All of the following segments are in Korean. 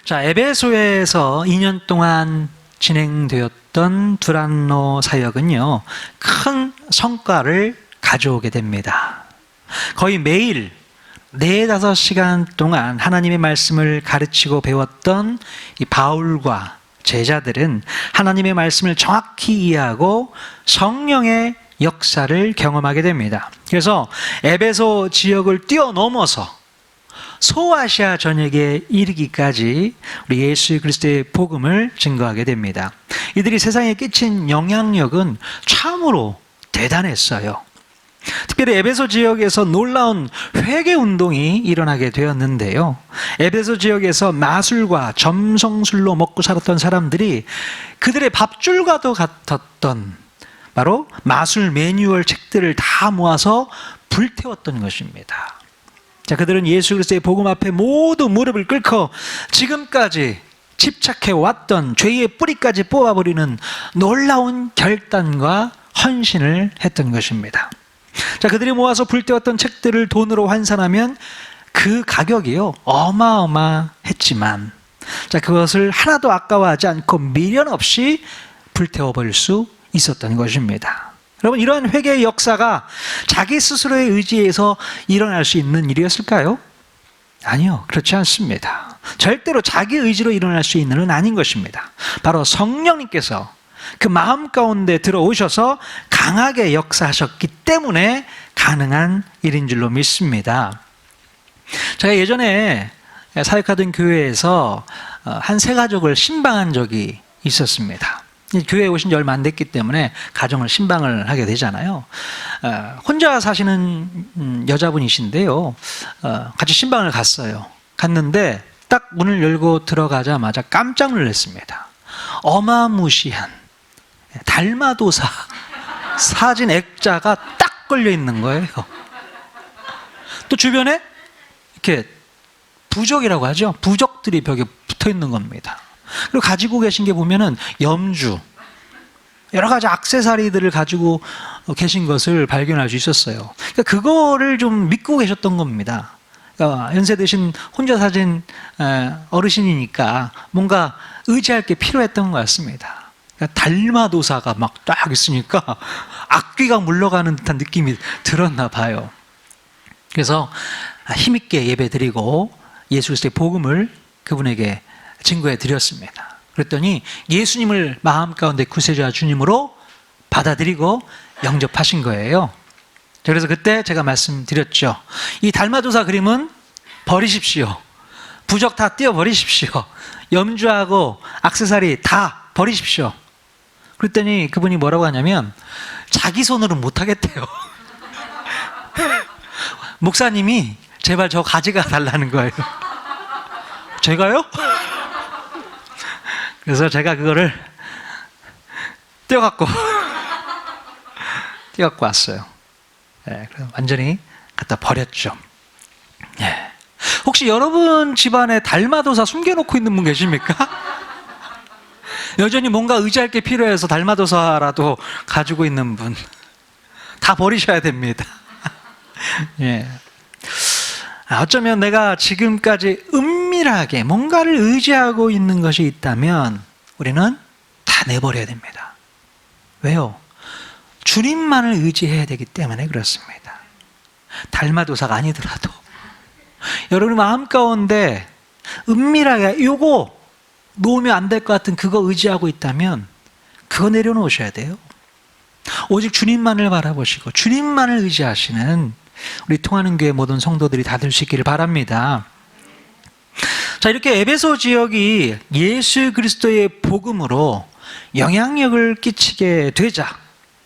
자, 에베소에서 2년 동안 진행되었던 두란노 사역은요, 큰 성과를 가져오게 됩니다. 거의 매일 4-5시간 동안 하나님의 말씀을 가르치고 배웠던 이 바울과 제자들은 하나님의 말씀을 정확히 이해하고 성령의 역사를 경험하게 됩니다. 그래서 에베소 지역을 뛰어넘어서 소아시아 전역에 이르기까지 우리 예수 그리스도의 복음을 증거하게 됩니다. 이들이 세상에 끼친 영향력은 참으로 대단했어요. 특별히 에베소 지역에서 놀라운 회개 운동이 일어나게 되었는데요. 에베소 지역에서 마술과 점성술로 먹고 살았던 사람들이 그들의 밥줄과도 같았던 바로 마술 매뉴얼 책들을 다 모아서 불태웠던 것입니다. 자, 그들은 예수 그리스도의 복음 앞에 모두 무릎을 꿇고 지금까지 집착해 왔던 죄의 뿌리까지 뽑아버리는 놀라운 결단과 헌신을 했던 것입니다. 자, 그들이 모아서 불태웠던 책들을 돈으로 환산하면 그 가격이요, 어마어마했지만, 자, 그것을 하나도 아까워하지 않고 미련 없이 불태워버릴 수 있었던 것입니다. 여러분, 이러한 회개의 역사가 자기 스스로의 의지에서 일어날 수 있는 일이었을까요? 아니요, 그렇지 않습니다. 절대로 자기 의지로 일어날 수 있는 일은 아닌 것입니다. 바로 성령님께서 그 마음 가운데 들어오셔서 강하게 역사하셨기 때문에 가능한 일인 줄로 믿습니다. 제가 예전에 사역하던 교회에서 한 3가족을 신방한 적이 있었습니다. 교회에 오신 지 얼마 안 됐기 때문에 가정을 신방을 하게 되잖아요. 혼자 사시는 여자분이신데요, 같이 신방을 갔어요. 갔는데 딱 문을 열고 들어가자마자 깜짝 놀랐습니다. 어마무시한 달마도사 사진 액자가 딱 걸려 있는 거예요. 또 주변에 이렇게 부적이라고 하죠. 부적들이 벽에 붙어 있는 겁니다. 그리고 가지고 계신 게 보면은 염주, 여러 가지 액세서리들을 가지고 계신 것을 발견할 수 있었어요. 그러니까 그거를 좀 믿고 계셨던 겁니다. 그러니까 연세 드신 혼자 사신 어르신이니까 뭔가 의지할 게 필요했던 것 같습니다. 그러니까 달마도사가 막 딱 있으니까 악귀가 물러가는 듯한 느낌이 들었나 봐요. 그래서 힘있게 예배드리고 예수 그리스도의 복음을 그분에게 증거해 드렸습니다. 그랬더니 예수님을 마음 가운데 구세주와 주님으로 받아들이고 영접하신 거예요. 그래서 그때 제가 말씀드렸죠. 이 달마도사 그림은 버리십시오. 부적 다 띄워버리십시오. 염주하고 액세서리 다 버리십시오. 그랬더니 그분이 뭐라고 하냐면 자기 손으로 못하겠대요. 목사님이 제발 저 가져가 달라는 거예요. 제가요? 그래서 제가 그거를 떼어갖고 왔어요. 네, 그래서 완전히 갖다 버렸죠. 네. 혹시 여러분 집안에 달마도사 숨겨놓고 있는 분 계십니까? 여전히 뭔가 의지할 게 필요해서 달마도사라도 가지고 있는 분, 다 버리셔야 됩니다. 예. 어쩌면 내가 지금까지 은밀하게 뭔가를 의지하고 있는 것이 있다면 우리는 다 내버려야 됩니다. 왜요? 주님만을 의지해야 되기 때문에 그렇습니다. 달마도사가 아니더라도 여러분 마음 가운데 은밀하게 이거 놓으면 안 될 것 같은 그거 의지하고 있다면 그거 내려놓으셔야 돼요. 오직 주님만을 바라보시고 주님만을 의지하시는 우리 통하는 교회 모든 성도들이 다 될 수 있기를 바랍니다. 자, 이렇게 에베소 지역이 예수 그리스도의 복음으로 영향력을 끼치게 되자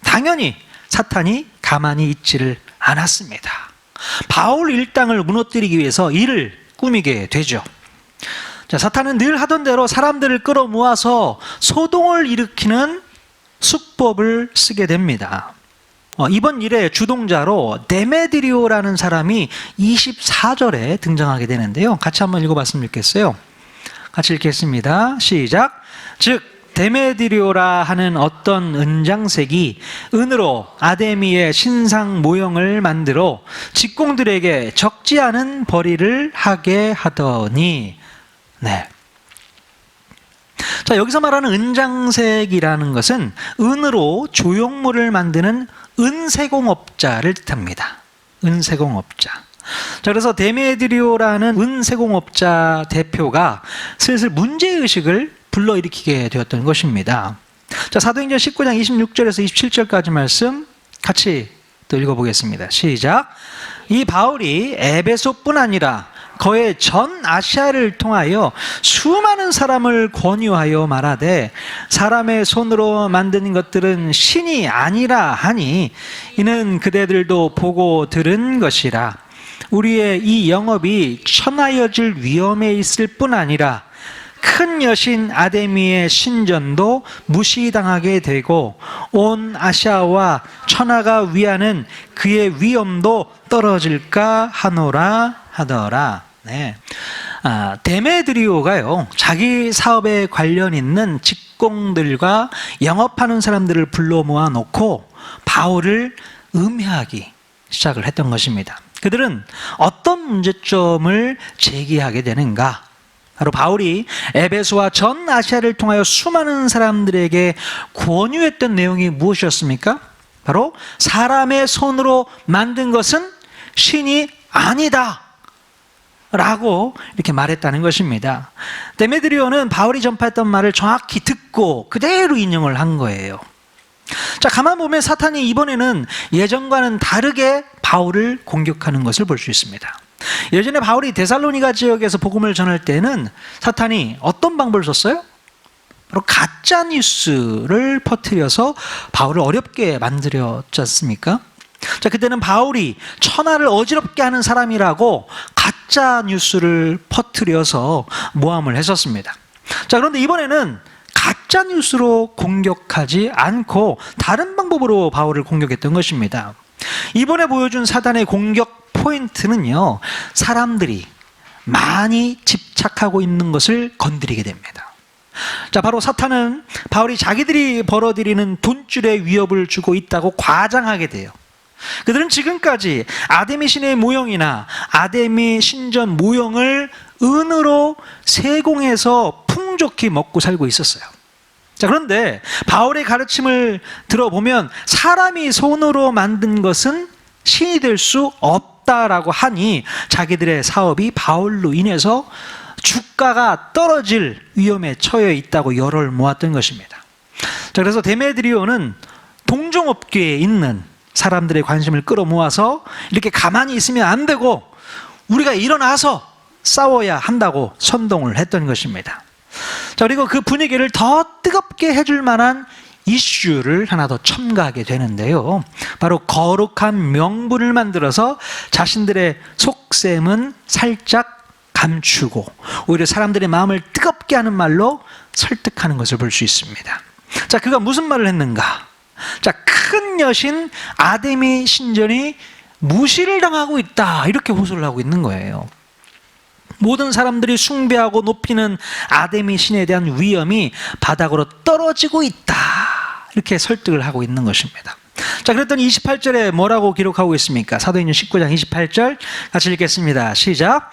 당연히 사탄이 가만히 있지를 않았습니다. 바울 일당을 무너뜨리기 위해서 이를 꾸미게 되죠. 자, 사탄은 늘 하던 대로 사람들을 끌어모아서 소동을 일으키는 수법을 쓰게 됩니다. 이번 일의 주동자로 데메드리오라는 사람이 24절에 등장하게 되는데요. 같이 한번 읽어봤으면 좋겠어요. 같이 읽겠습니다. 시작. 즉 데메드리오라 하는 어떤 은장색이 은으로 아데미의 신상 모형을 만들어 직공들에게 적지 않은 벌이를 하게 하더니, 네. 자, 여기서 말하는 은장색이라는 것은 은으로 조형물을 만드는 은세공업자를 뜻합니다. 은세공업자. 자, 그래서 데메드리오라는 은세공업자 대표가 슬슬 문제의식을 불러일으키게 되었던 것입니다. 자, 사도행전 19장 26절에서 27절까지 말씀 같이 또 읽어보겠습니다. 시작. 이 바울이 에베소뿐 아니라 거의 전 아시아를 통하여 수많은 사람을 권유하여 말하되 사람의 손으로 만든 것들은 신이 아니라 하니 이는 그대들도 보고 들은 것이라. 우리의 이 영업이 천하여질 위험에 있을 뿐 아니라 큰 여신 아데미의 신전도 무시당하게 되고 온 아시아와 천하가 위하는 그의 위엄도 떨어질까 하노라 하더라. 네. 데메드리오가요, 자기 사업에 관련 있는 직공들과 영업하는 사람들을 불러 모아놓고 바울을 음해하기 시작을 했던 것입니다. 그들은 어떤 문제점을 제기하게 되는가? 바로 바울이 에베소와 전 아시아를 통하여 수많은 사람들에게 권유했던 내용이 무엇이었습니까? 바로 사람의 손으로 만든 것은 신이 아니다 라고 이렇게 말했다는 것입니다. 데메드리오는 바울이 전파했던 말을 정확히 듣고 그대로 인용을 한 거예요. 자, 가만 보면 사탄이 이번에는 예전과는 다르게 바울을 공격하는 것을 볼 수 있습니다. 예전에 바울이 데살로니가 지역에서 복음을 전할 때는 사탄이 어떤 방법을 썼어요? 바로 가짜 뉴스를 퍼뜨려서 바울을 어렵게 만들었지 않습니까? 자, 그때는 바울이 천하를 어지럽게 하는 사람이라고 가짜 뉴스를 퍼뜨려서 모함을 했었습니다. 자, 그런데 이번에는 가짜 뉴스로 공격하지 않고 다른 방법으로 바울을 공격했던 것입니다. 이번에 보여준 사단의 공격 포인트는요, 사람들이 많이 집착하고 있는 것을 건드리게 됩니다. 자, 바로 사탄은 바울이 자기들이 벌어들이는 돈줄에 위협을 주고 있다고 과장하게 돼요. 그들은 지금까지 아데미 신의 모형이나 아데미 신전 모형을 은으로 세공해서 풍족히 먹고 살고 있었어요. 자, 그런데 바울의 가르침을 들어보면 사람이 손으로 만든 것은 신이 될 수 없다라고 하니 자기들의 사업이 바울로 인해서 주가가 떨어질 위험에 처해 있다고 열을 모았던 것입니다. 자, 그래서 데메드리오는 동종업계에 있는 사람들의 관심을 끌어모아서 이렇게 가만히 있으면 안 되고 우리가 일어나서 싸워야 한다고 선동을 했던 것입니다. 자, 그리고 그 분위기를 더 뜨겁게 해줄 만한 이슈를 하나 더 첨가하게 되는데요. 바로 거룩한 명분을 만들어서 자신들의 속셈은 살짝 감추고 오히려 사람들의 마음을 뜨겁게 하는 말로 설득하는 것을 볼 수 있습니다. 자, 그가 무슨 말을 했는가? 자, 큰 여신 아데미 신전이 무시를 당하고 있다, 이렇게 호소를 하고 있는 거예요. 모든 사람들이 숭배하고 높이는 아데미 신에 대한 위엄이 바닥으로 떨어지고 있다, 이렇게 설득을 하고 있는 것입니다. 자, 그랬더니 28절에 뭐라고 기록하고 있습니까? 사도행전 19장 28절 같이 읽겠습니다. 시작.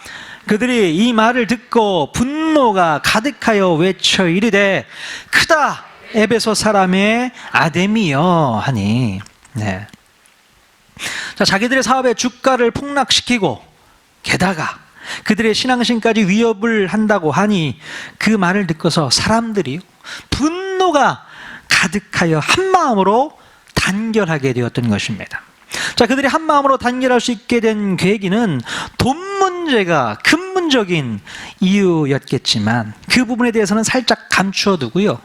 그들이 이 말을 듣고 분노가 가득하여 외쳐 이르되 크다 에베소 사람의 아데미여 하니. 네. 자, 자기들의 사업의 주가를 폭락시키고 게다가 그들의 신앙심까지 위협을 한다고 하니 그 말을 듣고서 사람들이 분노가 가득하여 한마음으로 단결하게 되었던 것입니다. 자, 그들이 한마음으로 단결할 수 있게 된 계기는 돈 문제가 근본적인 이유였겠지만 그 부분에 대해서는 살짝 감추어 두고요,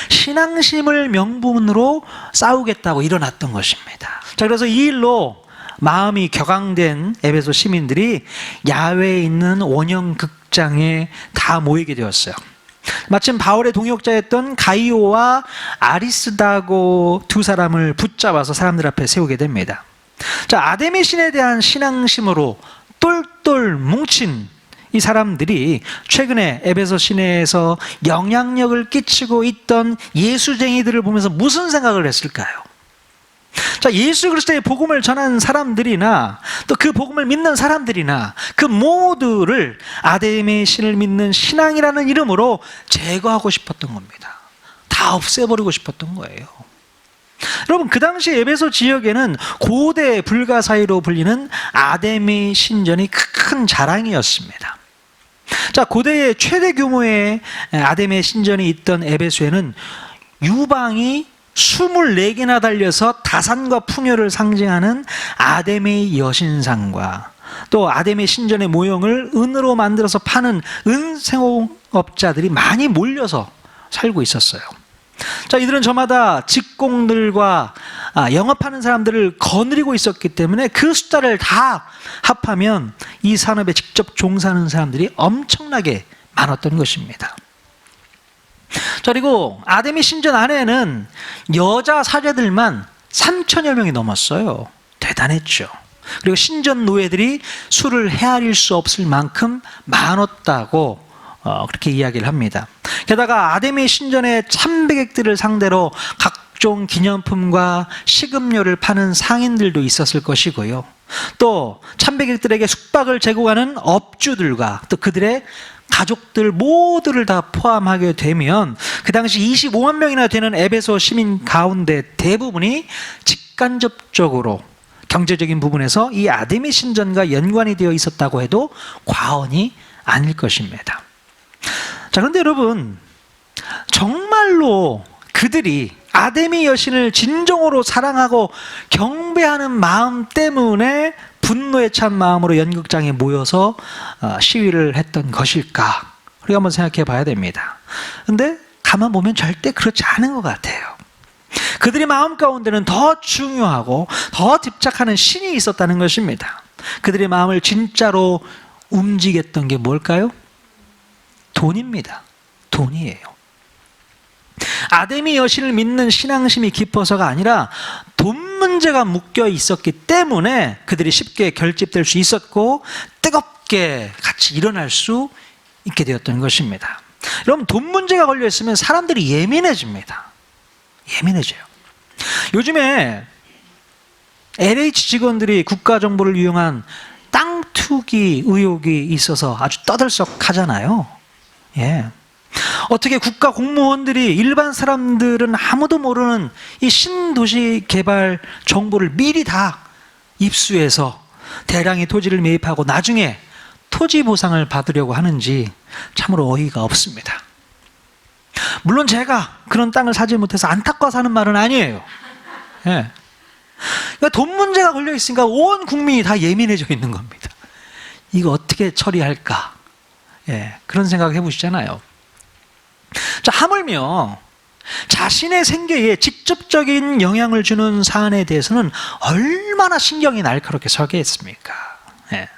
신앙심을 명분으로 싸우겠다고 일어났던 것입니다. 자, 그래서 이 일로 마음이 격앙된 에베소 시민들이 야외에 있는 원형 극장에 다 모이게 되었어요. 마침 바울의 동역자였던 가이오와 아리스다고 두 사람을 붙잡아서 사람들 앞에 세우게 됩니다. 자, 아데미 신에 대한 신앙심으로 똘똘 뭉친 이 사람들이 최근에 에베소 시내에서 영향력을 끼치고 있던 예수쟁이들을 보면서 무슨 생각을 했을까요? 자, 예수 그리스도의 복음을 전하는 사람들이나 또 그 복음을 믿는 사람들이나 그 모두를 아담의 신을 믿는 신앙이라는 이름으로 제거하고 싶었던 겁니다. 다 없애버리고 싶었던 거예요. 여러분, 그 당시 에베소 지역에는 고대 불가사의로 불리는 아담의 신전이 큰 자랑이었습니다. 자, 고대의 최대 규모의 아담의 신전이 있던 에베소에는 유방이 24개나 달려서 다산과 풍요를 상징하는 아담의 여신상과 또 아담의 신전의 모형을 은으로 만들어서 파는 은생업자들이 많이 몰려서 살고 있었어요. 자, 이들은 저마다 직공들과 영업하는 사람들을 거느리고 있었기 때문에 그 숫자를 다 합하면 이 산업에 직접 종사하는 사람들이 엄청나게 많았던 것입니다. 자, 그리고 아담의 신전 안에는 여자 사제들만 3천여 명이 넘었어요. 대단했죠. 그리고 신전 노예들이 수를 헤아릴 수 없을 만큼 많았다고 그렇게 이야기를 합니다. 게다가 아담의 신전의 참배객들을 상대로 각종 기념품과 식음료를 파는 상인들도 있었을 것이고요. 또 참배객들에게 숙박을 제공하는 업주들과 또 그들의 가족들 모두를 다 포함하게 되면 그 당시 25만 명이나 되는 에베소 시민 가운데 대부분이 직간접적으로 경제적인 부분에서 이 아담의 신전과 연관이 되어 있었다고 해도 과언이 아닐 것입니다. 자, 그런데 여러분, 정말로 그들이 아담의 여신을 진정으로 사랑하고 경배하는 마음 때문에 분노에 찬 마음으로 연극장에 모여서 시위를 했던 것일까? 우리가 한번 생각해 봐야 됩니다. 근데 가만 보면 절대 그렇지 않은 것 같아요. 그들의 마음 가운데는 더 중요하고 더 집착하는 신이 있었다는 것입니다. 그들의 마음을 진짜로 움직였던 게 뭘까요? 돈입니다. 돈이에요. 아담의 여신을 믿는 신앙심이 깊어서가 아니라 돈 문제가 묶여 있었기 때문에 그들이 쉽게 결집될 수 있었고 뜨겁게 같이 일어날 수 있게 되었던 것입니다. 여러분, 돈 문제가 걸려 있으면 사람들이 예민해집니다. 예민해져요. 요즘에 LH 직원들이 국가정보를 이용한 땅 투기 의혹이 있어서 아주 떠들썩하잖아요. 예. 어떻게 국가 공무원들이 일반 사람들은 아무도 모르는 이 신도시 개발 정보를 미리 다 입수해서 대량의 토지를 매입하고 나중에 토지 보상을 받으려고 하는지 참으로 어이가 없습니다. 물론 제가 그런 땅을 사지 못해서 안타까워서 하는 말은 아니에요. 예. 그러니까 돈 문제가 걸려 있으니까 온 국민이 다 예민해져 있는 겁니다. 이거 어떻게 처리할까? 예, 그런 생각 해보시잖아요. 자, 하물며 자신의 생계에 직접적인 영향을 주는 사안에 대해서는 얼마나 신경이 날카롭게 서겠습니까? 예.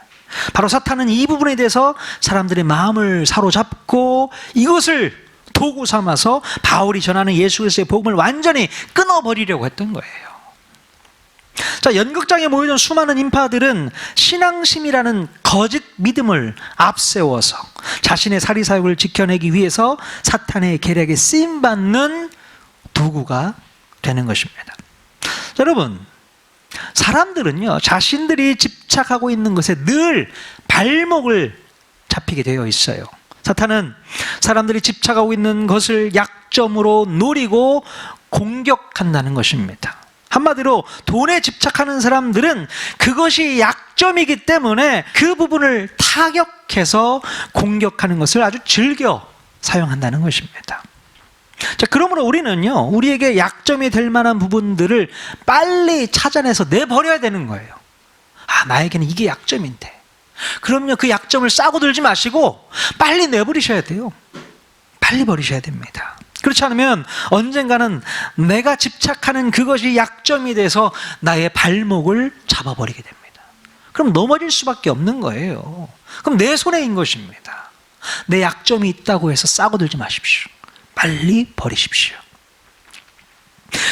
바로 사탄은 이 부분에 대해서 사람들의 마음을 사로잡고 이것을 도구 삼아서 바울이 전하는 예수 그리스도의 복음을 완전히 끊어버리려고 했던 거예요. 자, 연극장에 모여든 수많은 인파들은 신앙심이라는 거짓 믿음을 앞세워서 자신의 사리사욕을 지켜내기 위해서 사탄의 계략에 쓰임받는 도구가 되는 것입니다. 자, 여러분, 사람들은요, 자신들이 집착하고 있는 것에 늘 발목을 잡히게 되어 있어요. 사탄은 사람들이 집착하고 있는 것을 약점으로 노리고 공격한다는 것입니다. 한마디로 돈에 집착하는 사람들은 그것이 약점이기 때문에 그 부분을 타격해서 공격하는 것을 아주 즐겨 사용한다는 것입니다. 자, 그러므로 우리는요, 우리에게 약점이 될 만한 부분들을 빨리 찾아내서 내버려야 되는 거예요. 아, 나에게는 이게 약점인데. 그럼요, 그 약점을 싸고 들지 마시고 빨리 내버리셔야 돼요. 빨리 버리셔야 됩니다. 그렇지 않으면 언젠가는 내가 집착하는 그것이 약점이 돼서 나의 발목을 잡아버리게 됩니다. 그럼 넘어질 수밖에 없는 거예요. 그럼 내 손해인 것입니다. 내 약점이 있다고 해서 싸고 들지 마십시오. 빨리 버리십시오.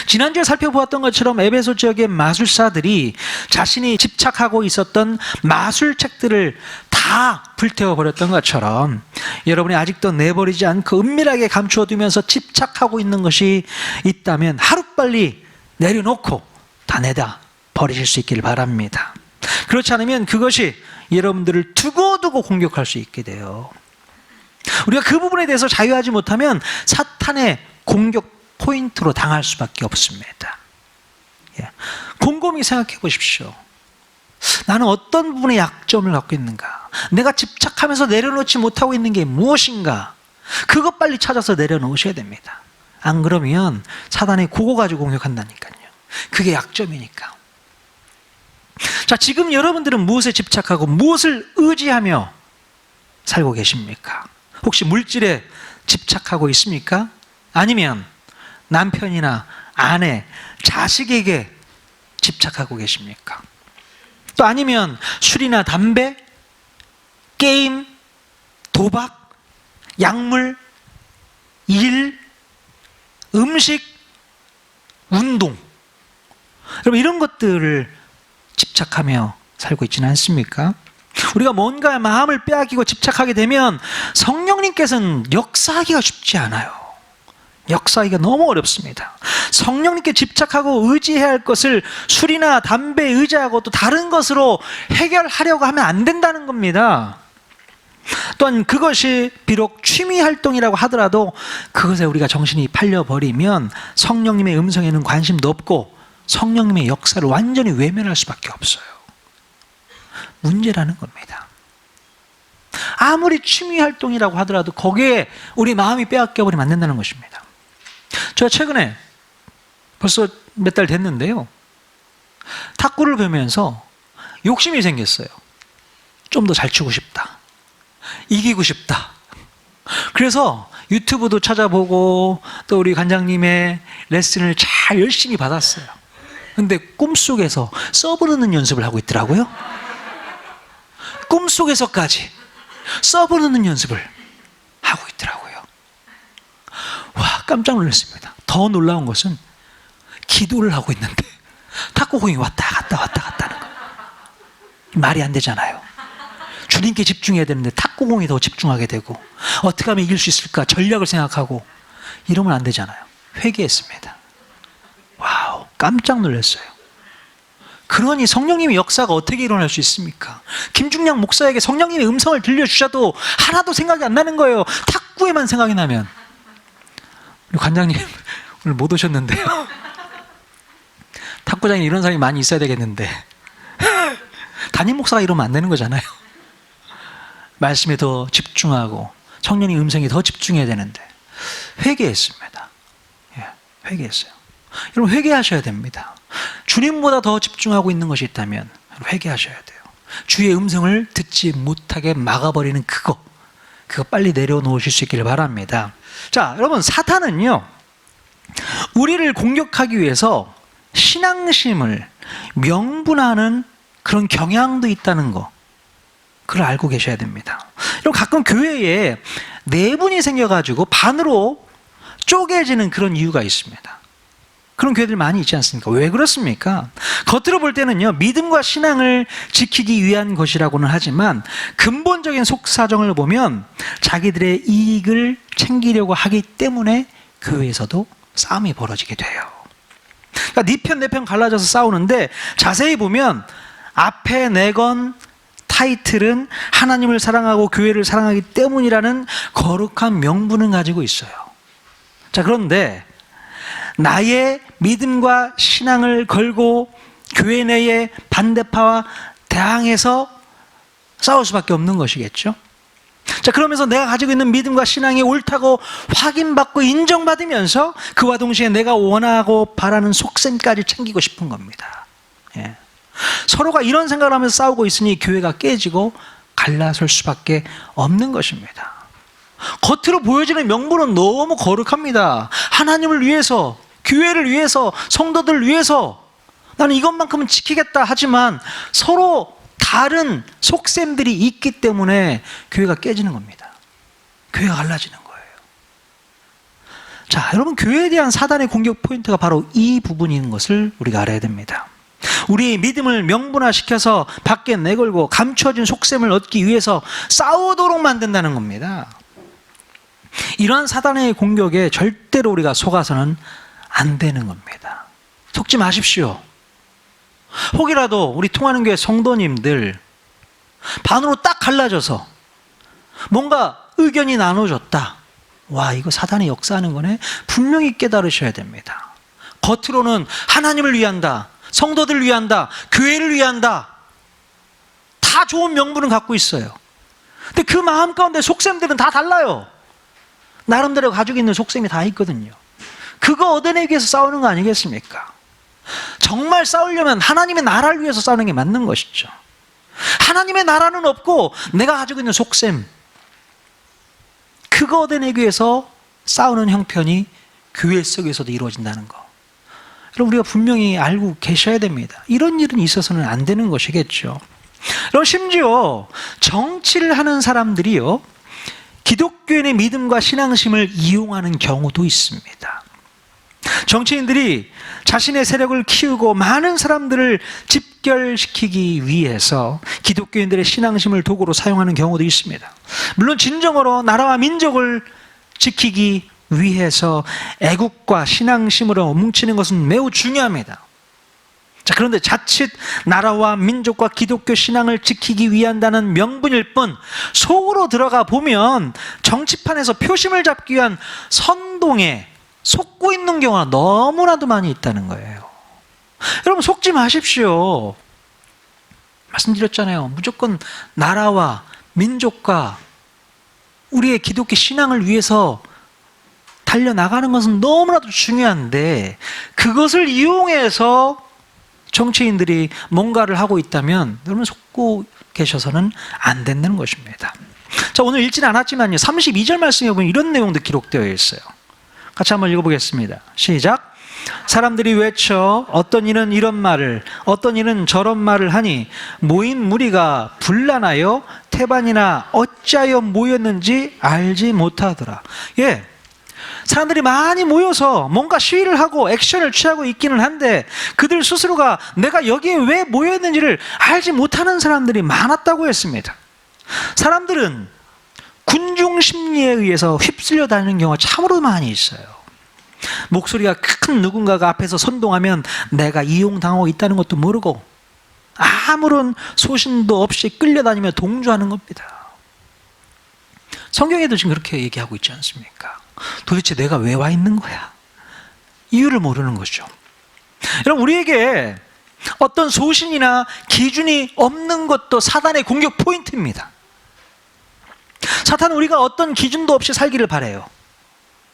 지난주에 살펴보았던 것처럼 에베소 지역의 마술사들이 자신이 집착하고 있었던 마술책들을 다 다 불태워버렸던 것처럼 여러분이 아직도 내버리지 않고 은밀하게 감추어두면서 집착하고 있는 것이 있다면 하루빨리 내려놓고 다 내다 버리실 수 있기를 바랍니다. 그렇지 않으면 그것이 여러분들을 두고두고 공격할 수 있게 돼요. 우리가 그 부분에 대해서 자유하지 못하면 사탄의 공격 포인트로 당할 수밖에 없습니다. 곰곰이 생각해 보십시오. 나는 어떤 부분에 약점을 갖고 있는가? 내가 집착하면서 내려놓지 못하고 있는 게 무엇인가? 그것 빨리 찾아서 내려놓으셔야 됩니다. 안 그러면 사단이 그거 가지고 공격한다니까요. 그게 약점이니까. 자, 지금 여러분들은 무엇에 집착하고 무엇을 의지하며 살고 계십니까? 혹시 물질에 집착하고 있습니까? 아니면 남편이나 아내, 자식에게 집착하고 계십니까? 또 아니면 술이나 담배, 게임, 도박, 약물, 일, 음식, 운동, 여러분 이런 것들을 집착하며 살고 있지는 않습니까? 우리가 뭔가 마음을 빼앗기고 집착하게 되면 성령님께서는 역사하기가 쉽지 않아요. 역사하기가 너무 어렵습니다. 성령님께 집착하고 의지해야 할 것을 술이나 담배에 의지하고 또 다른 것으로 해결하려고 하면 안 된다는 겁니다. 또한 그것이 비록 취미 활동이라고 하더라도 그것에 우리가 정신이 팔려버리면 성령님의 음성에는 관심도 없고 성령님의 역사를 완전히 외면할 수밖에 없어요. 문제라는 겁니다. 아무리 취미 활동이라고 하더라도 거기에 우리 마음이 빼앗겨버리면 안 된다는 것입니다. 제가 최근에 벌써 몇 달 됐는데요, 탁구를 보면서 욕심이 생겼어요. 좀 더 잘 치고 싶다, 이기고 싶다. 그래서 유튜브도 찾아보고 또 우리 관장님의 레슨을 잘 열심히 받았어요. 근데 꿈속에서 서브 넣는 연습을 하고 있더라고요. 꿈속에서까지 서브 넣는 연습을 하고 있더라고요. 와, 깜짝 놀랐습니다. 더 놀라운 것은 기도를 하고 있는데 탁구공이 왔다 갔다 하는 거. 말이 안 되잖아요. 주님께 집중해야 되는데 탁구공이 더 집중하게 되고 어떻게 하면 이길 수 있을까 전략을 생각하고 이러면 안 되잖아요. 회개했습니다. 와우, 깜짝 놀랐어요. 그러니 성령님의 역사가 어떻게 일어날 수 있습니까? 김중량 목사에게 성령님의 음성을 들려주셔도 하나도 생각이 안 나는 거예요. 탁구에만 생각이 나면. 우리 관장님 오늘 못 오셨는데요. 탁구장에 이런 사람이 많이 있어야 되겠는데 담임 목사가 이러면 안 되는 거잖아요. 말씀에 더 집중하고 성령의 음성에 더 집중해야 되는데 회개했습니다. 회개했어요. 여러분 회개하셔야 됩니다. 주님보다 더 집중하고 있는 것이 있다면 회개하셔야 돼요. 주의 음성을 듣지 못하게 막아버리는 그거 빨리 내려놓으실 수 있기를 바랍니다. 자, 여러분 사탄은요, 우리를 공격하기 위해서 신앙심을 명분하는 그런 경향도 있다는 거, 그걸 알고 계셔야 됩니다. 여러분 가끔 교회에 내분이 생겨가지고 반으로 쪼개지는 그런 이유가 있습니다. 그런 교회들 많이 있지 않습니까? 왜 그렇습니까? 겉으로 볼 때는요, 믿음과 신앙을 지키기 위한 것이라고는 하지만 근본적인 속사정을 보면 자기들의 이익을 챙기려고 하기 때문에 교회에서도 싸움이 벌어지게 돼요. 그러니까 네 편 내 편 갈라져서 싸우는데 자세히 보면 앞에 내건 타이틀은 하나님을 사랑하고 교회를 사랑하기 때문이라는 거룩한 명분을 가지고 있어요. 자, 그런데 나의 믿음과 신앙을 걸고 교회 내의 반대파와 대항해서 싸울 수밖에 없는 것이겠죠. 자, 그러면서 내가 가지고 있는 믿음과 신앙이 옳다고 확인받고 인정받으면서 그와 동시에 내가 원하고 바라는 속셈까지 챙기고 싶은 겁니다. 서로가 이런 생각을 하면서 싸우고 있으니 교회가 깨지고 갈라설 수밖에 없는 것입니다. 겉으로 보여지는 명분은 너무 거룩합니다. 하나님을 위해서, 교회를 위해서, 성도들을 위해서 나는 이것만큼은 지키겠다 하지만 서로 다른 속셈들이 있기 때문에 교회가 깨지는 겁니다. 교회가 갈라지는 거예요. 자, 여러분 교회에 대한 사단의 공격 포인트가 바로 이 부분인 것을 우리가 알아야 됩니다. 우리의 믿음을 명분화시켜서 밖에 내걸고 감춰진 속셈을 얻기 위해서 싸우도록 만든다는 겁니다. 이러한 사단의 공격에 절대로 우리가 속아서는 안 되는 겁니다. 속지 마십시오. 혹이라도 우리 통하는 교회 성도님들 반으로 딱 갈라져서 뭔가 의견이 나눠졌다. 와, 이거 사단이 역사하는 거네. 분명히 깨달으셔야 됩니다. 겉으로는 하나님을 위한다, 성도들을 위한다, 교회를 위한다, 다 좋은 명분을 갖고 있어요. 근데 그 마음 가운데 속셈들은 다 달라요. 나름대로 가지고 있는 속셈이 다 있거든요. 그거 얻어내기 위해서 싸우는 거 아니겠습니까? 정말 싸우려면 하나님의 나라를 위해서 싸우는 게 맞는 것이죠. 하나님의 나라는 없고 내가 가지고 있는 속셈, 그거 얻어내기 위해서 싸우는 형편이 교회 속에서도 이루어진다는 거, 여러분 우리가 분명히 알고 계셔야 됩니다. 이런 일은 있어서는 안 되는 것이겠죠. 그리고 심지어 정치를 하는 사람들이요, 기독교인의 믿음과 신앙심을 이용하는 경우도 있습니다. 정치인들이 자신의 세력을 키우고 많은 사람들을 집결시키기 위해서 기독교인들의 신앙심을 도구로 사용하는 경우도 있습니다. 물론 진정으로 나라와 민족을 지키기 위해서 애국과 신앙심으로 뭉치는 것은 매우 중요합니다. 자, 그런데 자칫 나라와 민족과 기독교 신앙을 지키기 위한다는 명분일 뿐 속으로 들어가 보면 정치판에서 표심을 잡기 위한 선동에 속고 있는 경우가 너무나도 많이 있다는 거예요. 여러분 속지 마십시오. 말씀드렸잖아요. 무조건 나라와 민족과 우리의 기독교 신앙을 위해서 달려나가는 것은 너무나도 중요한데 그것을 이용해서 정치인들이 뭔가를 하고 있다면 여러분 속고 계셔서는 안 된다는 것입니다. 자, 오늘 읽지는 않았지만요, 32절 말씀에 보면 이런 내용도 기록되어 있어요. 같이 한번 읽어보겠습니다. 시작. 사람들이 외쳐 어떤 이는 이런 말을 어떤 이는 저런 말을 하니 모인 무리가 분란하여 태반이나 어찌하여 모였는지 알지 못하더라. 예, 사람들이 많이 모여서 뭔가 시위를 하고 액션을 취하고 있기는 한데 그들 스스로가 내가 여기에 왜 모였는지를 알지 못하는 사람들이 많았다고 했습니다. 사람들은 군중 심리에 의해서 휩쓸려 다니는 경우가 참으로 많이 있어요. 목소리가 큰 누군가가 앞에서 선동하면 내가 이용당하고 있다는 것도 모르고 아무런 소신도 없이 끌려다니며 동조하는 겁니다. 성경에도 지금 그렇게 얘기하고 있지 않습니까? 도대체 내가 왜 와 있는 거야? 이유를 모르는 거죠. 여러분 우리에게 어떤 소신이나 기준이 없는 것도 사단의 공격 포인트입니다. 사탄은 우리가 어떤 기준도 없이 살기를 바라요.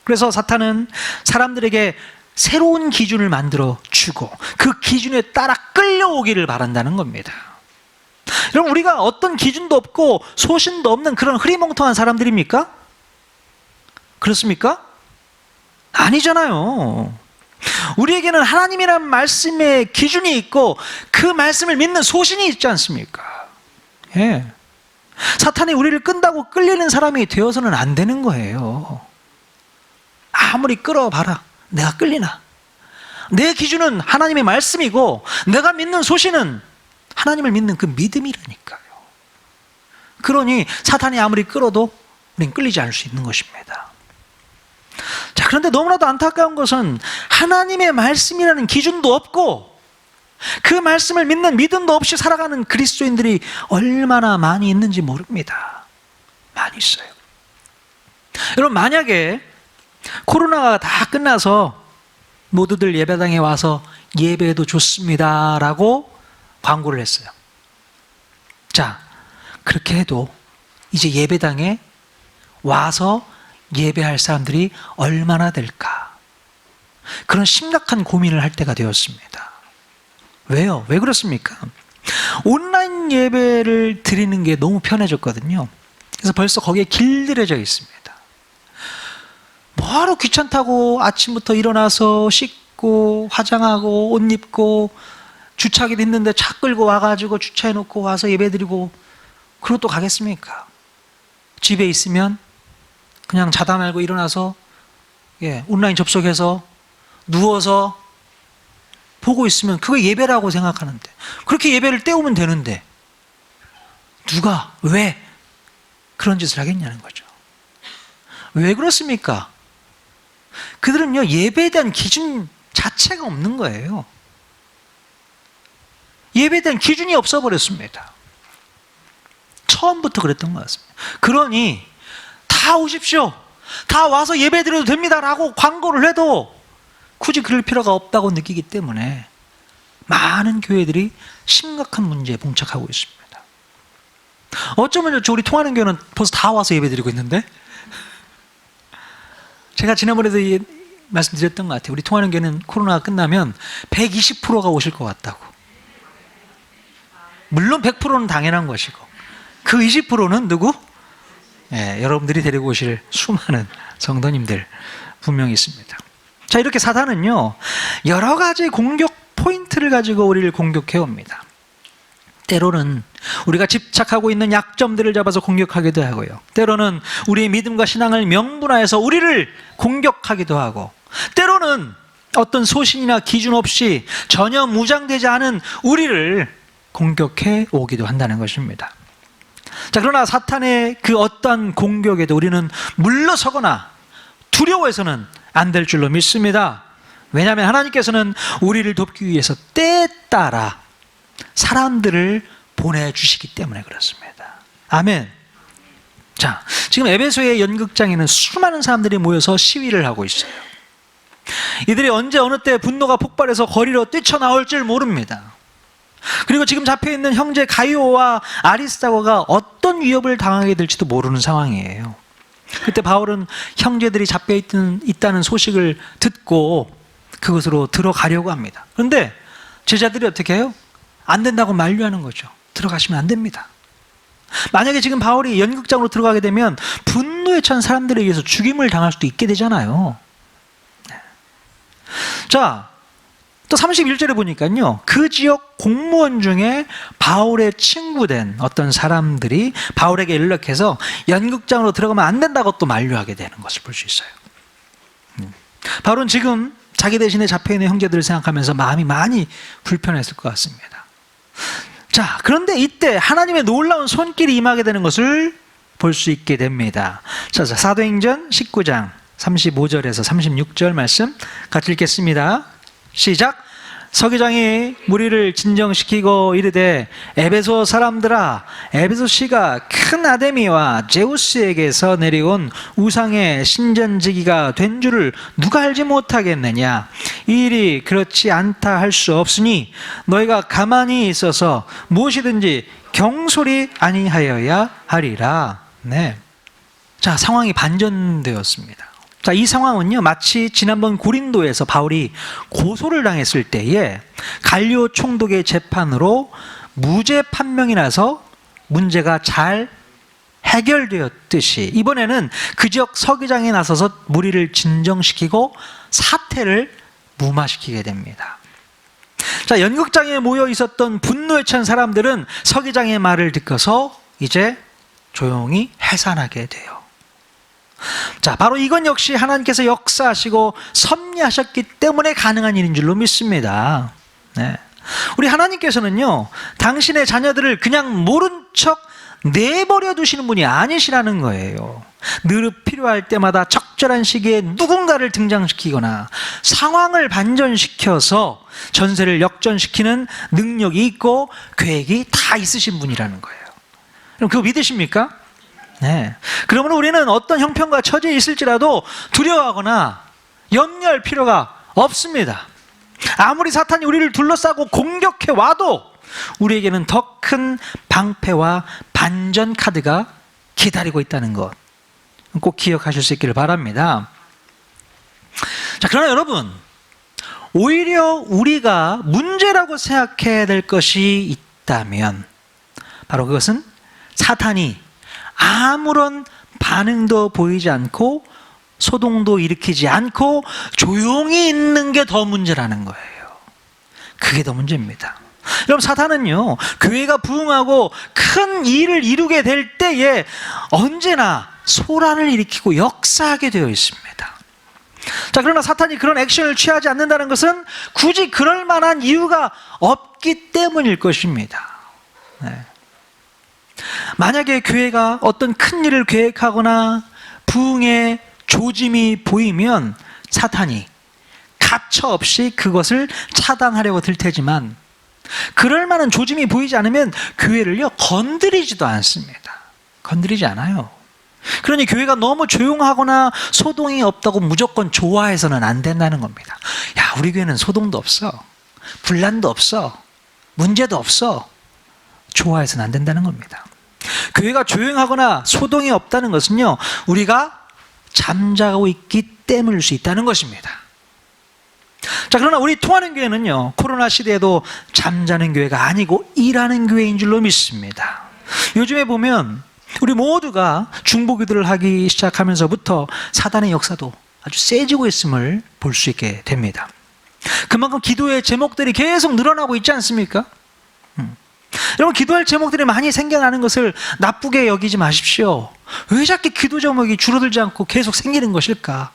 그래서 사탄은 사람들에게 새로운 기준을 만들어 주고 그 기준에 따라 끌려오기를 바란다는 겁니다. 여러분 우리가 어떤 기준도 없고 소신도 없는 그런 흐리멍텅한 사람들입니까? 그렇습니까? 아니잖아요. 우리에게는 하나님이라는 말씀의 기준이 있고 그 말씀을 믿는 소신이 있지 않습니까? 예. 사탄이 우리를 끈다고 끌리는 사람이 되어서는 안 되는 거예요. 아무리 끌어봐라, 내가 끌리나? 내 기준은 하나님의 말씀이고 내가 믿는 소신은 하나님을 믿는 그 믿음이라니까요. 그러니 사탄이 아무리 끌어도 우린 끌리지 않을 수 있는 것입니다. 자, 그런데 너무나도 안타까운 것은 하나님의 말씀이라는 기준도 없고 그 말씀을 믿는 믿음도 없이 살아가는 그리스도인들이 얼마나 많이 있는지 모릅니다. 많이 있어요. 여러분 만약에 코로나가 다 끝나서 모두들 예배당에 와서 예배해도 좋습니다 라고 광고를 했어요. 자, 그렇게 해도 이제 예배당에 와서 예배할 사람들이 얼마나 될까? 그런 심각한 고민을 할 때가 되었습니다. 왜요? 왜 그렇습니까? 온라인 예배를 드리는 게 너무 편해졌거든요. 그래서 벌써 거기에 길들여져 있습니다. 뭐하러 귀찮다고 아침부터 일어나서 씻고 화장하고 옷 입고 주차하기도 했는데 차 끌고 와가지고 주차해놓고 와서 예배드리고 그러고 또 가겠습니까? 집에 있으면 그냥 자다 말고 일어나서 온라인 접속해서 누워서 보고 있으면 그거 예배라고 생각하는데, 그렇게 예배를 때우면 되는데 누가 왜 그런 짓을 하겠냐는 거죠. 왜 그렇습니까? 그들은요, 예배에 대한 기준 자체가 없는 거예요. 예배에 대한 기준이 없어 버렸습니다. 처음부터 그랬던 것 같습니다. 그러니 다 오십시오, 다 와서 예배 드려도 됩니다라고 광고를 해도 굳이 그럴 필요가 없다고 느끼기 때문에 많은 교회들이 심각한 문제에 봉착하고 있습니다. 어쩌면 우리 통하는 교회는 벌써 다 와서 예배 드리고 있는데, 제가 지난번에도 말씀드렸던 것 같아요. 우리 통하는 교회는 코로나가 끝나면 120%가 오실 것 같다고. 물론 100%는 당연한 것이고, 그 20%는 누구? 여러분들이 데리고 오실 수많은 성도님들 분명히 있습니다. 자, 이렇게 사단은요, 여러 가지 공격 포인트를 가지고 우리를 공격해 옵니다. 때로는 우리가 집착하고 있는 약점들을 잡아서 공격하기도 하고요, 때로는 우리의 믿음과 신앙을 명분화해서 우리를 공격하기도 하고, 때로는 어떤 소신이나 기준 없이 전혀 무장되지 않은 우리를 공격해 오기도 한다는 것입니다. 자, 그러나 사탄의 그 어떤 공격에도 우리는 물러서거나 두려워해서는 안 될 줄로 믿습니다. 왜냐하면 하나님께서는 우리를 돕기 위해서 때에 따라 사람들을 보내주시기 때문에 그렇습니다. 아멘. 자, 지금 에베소의 연극장에는 수많은 사람들이 모여서 시위를 하고 있어요. 이들이 언제 어느 때 분노가 폭발해서 거리로 뛰쳐나올 줄 모릅니다. 그리고 지금 잡혀있는 형제 가이오와 아리스다고가 어떤 위협을 당하게 될지도 모르는 상황이에요. 그때 바울은 형제들이 잡혀있다는 소식을 듣고 그것으로 들어가려고 합니다. 그런데 제자들이 어떻게 해요? 안 된다고 만류하는 거죠. 들어가시면 안 됩니다. 만약에 지금 바울이 연극장으로 들어가게 되면 분노에 찬 사람들에 의해서 죽임을 당할 수도 있게 되잖아요. 자, 또 31절에 보니까요, 그 지역 공무원 중에 바울의 친구된 어떤 사람들이 바울에게 연락해서 연극장으로 들어가면 안 된다고 또 만류하게 되는 것을 볼 수 있어요. 바울은 지금 자기 대신에 잡혀있는 형제들을 생각하면서 마음이 많이 불편했을 것 같습니다. 자, 그런데 이때 하나님의 놀라운 손길이 임하게 되는 것을 볼 수 있게 됩니다. 자, 사도행전 19장 35절에서 36절 말씀 같이 읽겠습니다. 시작. 서기장이 무리를 진정시키고 이르되, 에베소 사람들아, 에베소시가 큰 아데미와 제우스에게서 내려온 우상의 신전지기가 된 줄을 누가 알지 못하겠느냐? 이 일이 그렇지 않다 할 수 없으니 너희가 가만히 있어서 무엇이든지 경솔히 아니하여야 하리라. 네. 자, 상황이 반전되었습니다. 자, 이 상황은요, 마치 지난번 고린도에서 바울이 고소를 당했을 때에 갈리오 총독의 재판으로 무죄 판명이 나서 문제가 잘 해결되었듯이 이번에는 그 지역 서기장에 나서서 무리를 진정시키고 사태를 무마시키게 됩니다. 자, 연극장에 모여 있었던 분노에 찬 사람들은 서기장의 말을 듣고서 이제 조용히 해산하게 돼요. 자, 바로 이건 역시 하나님께서 역사하시고 섭리하셨기 때문에 가능한 일인 줄로 믿습니다. 네. 우리 하나님께서는요, 당신의 자녀들을 그냥 모른 척 내버려 두시는 분이 아니시라는 거예요. 늘 필요할 때마다 적절한 시기에 누군가를 등장시키거나 상황을 반전시켜서 전세를 역전시키는 능력이 있고 계획이 다 있으신 분이라는 거예요. 그럼 그거 믿으십니까? 네. 그러면 우리는 어떤 형편과 처지에 있을지라도 두려워하거나 염려할 필요가 없습니다. 아무리 사탄이 우리를 둘러싸고 공격해 와도 우리에게는 더 큰 방패와 반전 카드가 기다리고 있다는 것 꼭 기억하실 수 있기를 바랍니다. 자, 그러나 여러분, 오히려 우리가 문제라고 생각해야 될 것이 있다면 바로 그것은 사탄이 아무런 반응도 보이지 않고 소동도 일으키지 않고 조용히 있는 게 더 문제라는 거예요. 그게 더 문제입니다. 여러분, 사탄은요, 교회가 부흥하고 큰 일을 이루게 될 때에 언제나 소란을 일으키고 역사하게 되어 있습니다. 자, 그러나 사탄이 그런 액션을 취하지 않는다는 것은 굳이 그럴 만한 이유가 없기 때문일 것입니다. 네. 만약에 교회가 어떤 큰 일을 계획하거나 부흥의 조짐이 보이면 사탄이 가차없이 그것을 차단하려고 들 테지만, 그럴 만한 조짐이 보이지 않으면 교회를요 건드리지도 않습니다. 건드리지 않아요. 그러니 교회가 너무 조용하거나 소동이 없다고 무조건 좋아해서는 안 된다는 겁니다. 야, 우리 교회는 소동도 없어, 분란도 없어, 문제도 없어. 좋아해서는 안 된다는 겁니다. 교회가 조용하거나 소동이 없다는 것은요, 우리가 잠자고 있기 때문일 수 있다는 것입니다. 자, 그러나 우리 통하는 교회는요, 코로나 시대에도 잠자는 교회가 아니고 일하는 교회인 줄로 믿습니다. 요즘에 보면 우리 모두가 중보기도를 하기 시작하면서부터 사단의 역사도 아주 세지고 있음을 볼 수 있게 됩니다. 그만큼 기도의 제목들이 계속 늘어나고 있지 않습니까? 여러분, 기도할 제목들이 많이 생겨나는 것을 나쁘게 여기지 마십시오. 왜 자꾸 기도 제목이 줄어들지 않고 계속 생기는 것일까?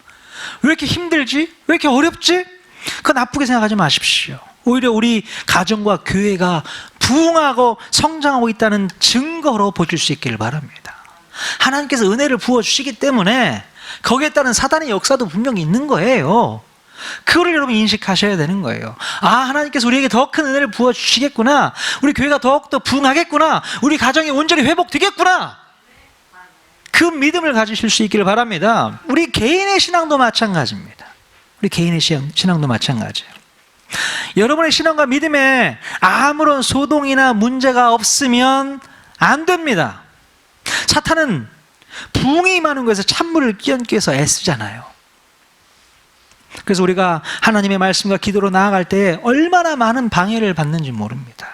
왜 이렇게 힘들지? 왜 이렇게 어렵지? 그거 나쁘게 생각하지 마십시오. 오히려 우리 가정과 교회가 부흥하고 성장하고 있다는 증거로 보실 수 있기를 바랍니다. 하나님께서 은혜를 부어주시기 때문에 거기에 따른 사단의 역사도 분명히 있는 거예요. 그거를 여러분 인식하셔야 되는 거예요. 아, 하나님께서 우리에게 더 큰 은혜를 부어주시겠구나, 우리 교회가 더욱더 부흥하겠구나, 우리 가정이 온전히 회복되겠구나, 그 믿음을 가지실 수 있기를 바랍니다. 우리 개인의 신앙도 마찬가지입니다. 우리 개인의 신앙도 마찬가지예요. 여러분의 신앙과 믿음에 아무런 소동이나 문제가 없으면 안 됩니다. 사탄은 부흥이 임하는 것에서 찬물을 끼얹기 위해서 애쓰잖아요. 그래서 우리가 하나님의 말씀과 기도로 나아갈 때 얼마나 많은 방해를 받는지 모릅니다.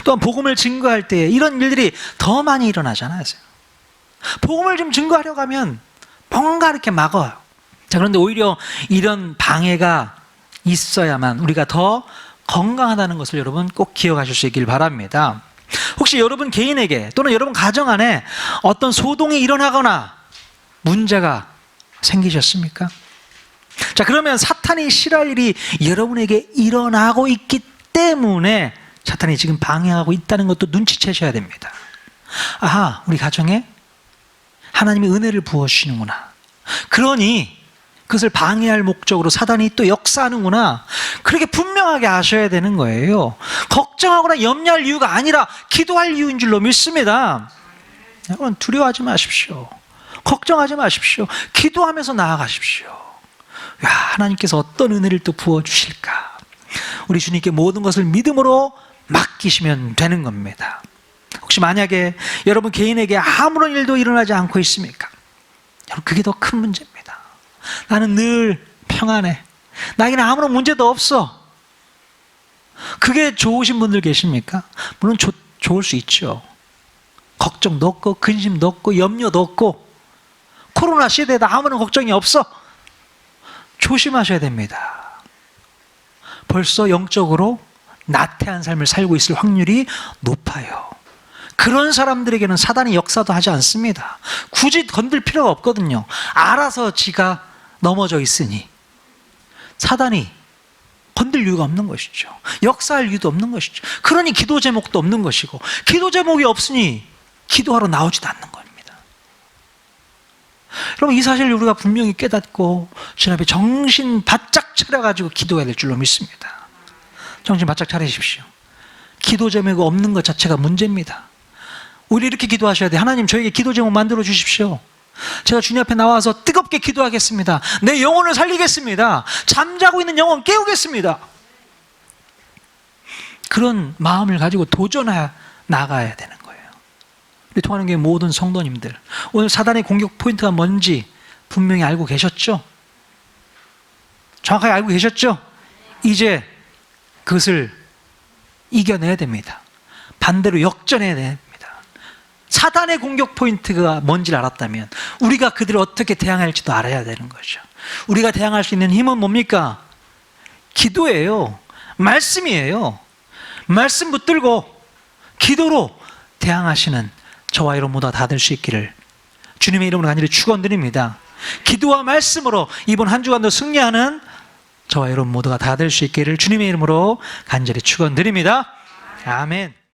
또한 복음을 증거할 때 이런 일들이 더 많이 일어나잖아요. 복음을 좀 증거하려고 하면 뭔가 이렇게 막아요. 자, 그런데 오히려 이런 방해가 있어야만 우리가 더 건강하다는 것을 여러분 꼭 기억하실 수 있길 바랍니다. 혹시 여러분 개인에게 또는 여러분 가정 안에 어떤 소동이 일어나거나 문제가 생기셨습니까? 자, 그러면 사탄이 싫어할 일이 여러분에게 일어나고 있기 때문에 사탄이 지금 방해하고 있다는 것도 눈치채셔야 됩니다. 아하, 우리 가정에 하나님이 은혜를 부어주시는구나, 그러니 그것을 방해할 목적으로 사단이 또 역사하는구나, 그렇게 분명하게 아셔야 되는 거예요. 걱정하거나 염려할 이유가 아니라 기도할 이유인 줄로 믿습니다. 여러분, 두려워하지 마십시오. 걱정하지 마십시오. 기도하면서 나아가십시오. 야, 하나님께서 어떤 은혜를 또 부어주실까? 우리 주님께 모든 것을 믿음으로 맡기시면 되는 겁니다. 혹시 만약에 여러분 개인에게 아무런 일도 일어나지 않고 있습니까? 여러분, 그게 더 큰 문제입니다. 나는 늘 평안해, 나에게는 아무런 문제도 없어. 그게 좋으신 분들 계십니까? 물론 좋을 수 있죠. 걱정도 없고 근심도 없고 염려도 없고 코로나 시대에도 아무런 걱정이 없어. 조심하셔야 됩니다. 벌써 영적으로 나태한 삶을 살고 있을 확률이 높아요. 그런 사람들에게는 사단이 역사도 하지 않습니다. 굳이 건들 필요가 없거든요. 알아서 지가 넘어져 있으니 사단이 건들 이유가 없는 것이죠. 역사할 이유도 없는 것이죠. 그러니 기도 제목도 없는 것이고, 기도 제목이 없으니 기도하러 나오지도 않는 겁니다. 여러분, 이 사실을 우리가 분명히 깨닫고 주님 앞에 정신 바짝 차려가지고 기도해야 될 줄로 믿습니다. 정신 바짝 차리십시오. 기도 제목이 없는 것 자체가 문제입니다. 우리 이렇게 기도하셔야 돼요. 하나님, 저에게 기도 제목 만들어 주십시오. 제가 주님 앞에 나와서 뜨겁게 기도하겠습니다. 내 영혼을 살리겠습니다. 잠자고 있는 영혼 깨우겠습니다. 그런 마음을 가지고 도전해 나가야 되는 거예요. 우리 통하는 교회 모든 성도님들, 오늘 사단의 공격 포인트가 뭔지 분명히 알고 계셨죠? 정확하게 알고 계셨죠? 이제 그것을 이겨내야 됩니다. 반대로 역전해야 됩니다. 사단의 공격 포인트가 뭔지를 알았다면 우리가 그들을 어떻게 대항할지도 알아야 되는 거죠. 우리가 대항할 수 있는 힘은 뭡니까? 기도예요. 말씀이에요. 말씀 붙들고 기도로 대항하시는 저와 여러분 모두가 다 될 수 있기를 주님의 이름으로 간절히 축원드립니다. 기도와 말씀으로 이번 한 주간도 승리하는 저와 여러분 모두가 다 될 수 있기를 주님의 이름으로 간절히 축원드립니다. 아멘.